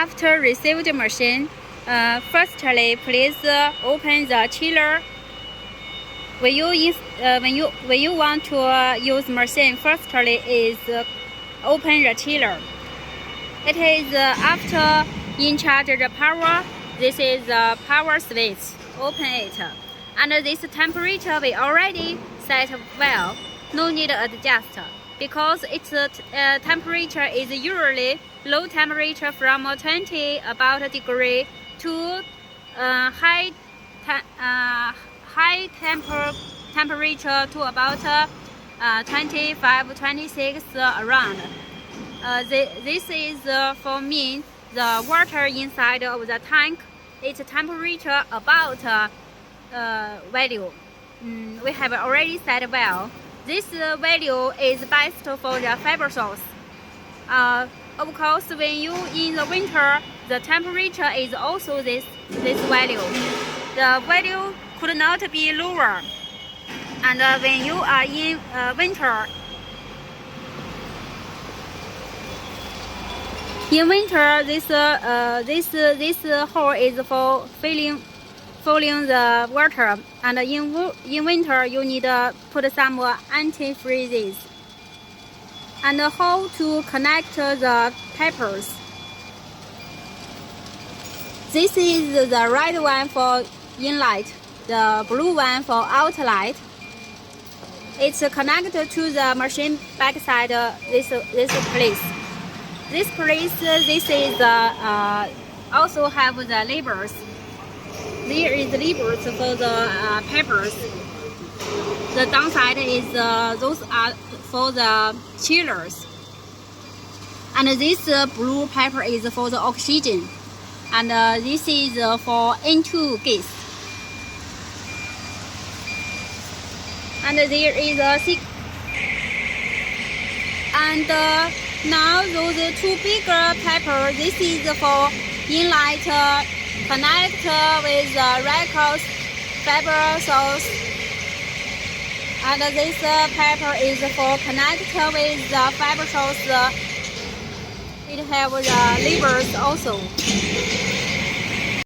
after receive the machine, firstly please open the chiller. When you want to use machine, firstly is open the chiller. It is after in charge the power. This is the power switch. Open it, and this temperature we already set well. No need to adjust because its temperature is usually low temperature from 20 about degree to high temperature to about 25, 26 around. This is for mean the water inside of the tank. Its temperature about value. We have already said well. This value is best for the fiber source. Of course, when you in the winter, the temperature is also this value. The value could not be lower. And when you are in winter, this hole is for filling the water, and in winter you need to put some antifreezes. And how to connect the pipers. This is the red one for inlet, the blue one for outlet. It's connected to the machine backside. This place. This is also have the labels. There is labels for the papers. The downside is those are for the chillers. And this blue paper is for the oxygen. And this is for N2 gas. And there is a now those two bigger paper. This is for inlet connect with the record fiber source. And this paper is for connect with the fiber source. It have the labels also.